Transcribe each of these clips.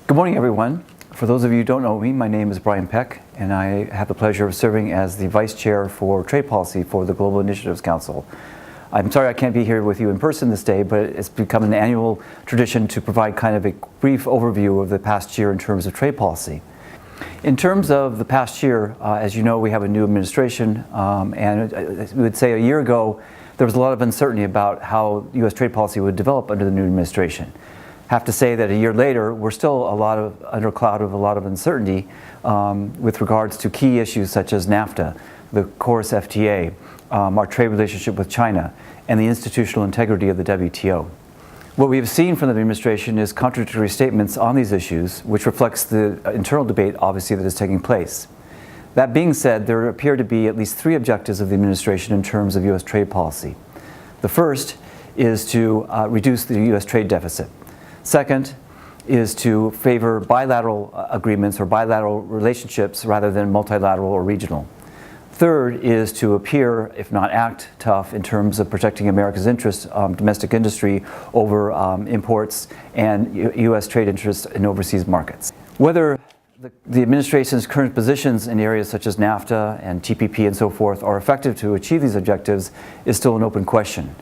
Good morning, everyone. For those of you who don't know me, my name is Brian Peck, and I have the pleasure of serving as the Vice Chair for Trade Policy for the Global Initiatives Council. I'm sorry I can't be here with you in person this day, but it's become an annual tradition to provide kind of a brief overview of the past year in terms of trade policy. In terms of the past year, as you know, we have a new administration, and we would say a year ago, there was a lot of uncertainty about how U.S. trade policy would develop under the new administration. Have to say that a year later, we're still under a cloud of a lot of uncertainty with regards to key issues such as NAFTA, the KORUS FTA, our trade relationship with China, and the institutional integrity of the WTO. What we have seen from the administration is contradictory statements on these issues, which reflects the internal debate, obviously, that is taking place. That being said, there appear to be at least three objectives of the administration in terms of U.S. trade policy. The first is to reduce the U.S. trade deficit. Second is to favor bilateral agreements or bilateral relationships rather than multilateral or regional. Third is to appear, if not act, tough in terms of protecting America's interests, domestic industry over imports and U.S. trade interests in overseas markets. Whether the administration's current positions in areas such as NAFTA and TPP and so forth are effective to achieve these objectives is still an open question.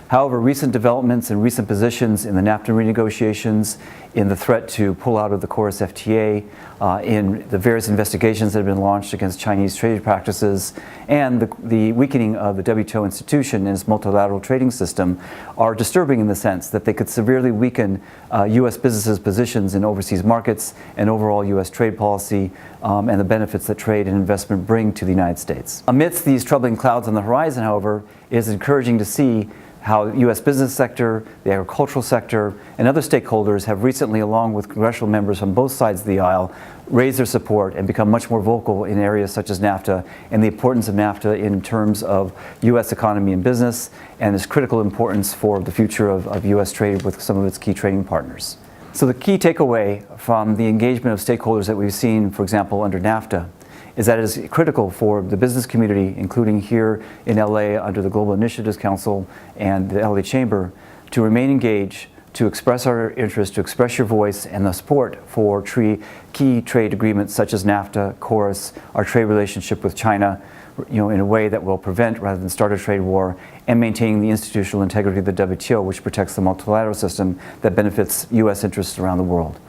However, recent developments and recent positions in the NAFTA renegotiations, in the threat to pull out of the KORUS FTA, in the various investigations that have been launched against Chinese trade practices, and the weakening of the WTO institution and its multilateral trading system are disturbing in the sense that they could severely weaken U.S. businesses' positions in overseas markets and overall U.S. trade policy and the benefits that trade and investment bring to the United States. Amidst these troubling clouds on the horizon, however, it is encouraging to see how the U.S. business sector, the agricultural sector, and other stakeholders have recently, along with congressional members on both sides of the aisle, raised their support and become much more vocal in areas such as NAFTA and the importance of NAFTA in terms of U.S. economy and business and its critical importance for the future of U.S. trade with some of its key trading partners. So the key takeaway from the engagement of stakeholders that we've seen, for example, under NAFTA, is that it is critical for the business community, including here in LA under the Global Initiatives Council and the LA Chamber, to remain engaged, to express our interest, to express your voice and the support for key trade agreements such as NAFTA, KORUS, our trade relationship with China, in a way that will prevent rather than start a trade war, and maintaining the institutional integrity of the WTO, which protects the multilateral system that benefits U.S. interests around the world.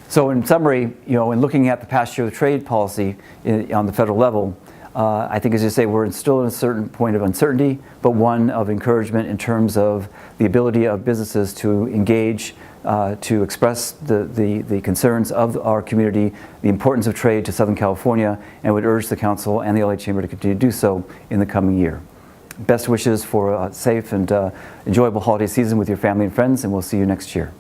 So in summary, in looking at the past year of trade policy on the federal level, I think, as you say, we're still at a certain point of uncertainty, but one of encouragement in terms of the ability of businesses to engage, to express the concerns of our community, the importance of trade to Southern California, and would urge the Council and the LA Chamber to continue to do so in the coming year. Best wishes for a safe and enjoyable holiday season with your family and friends, and we'll see you next year.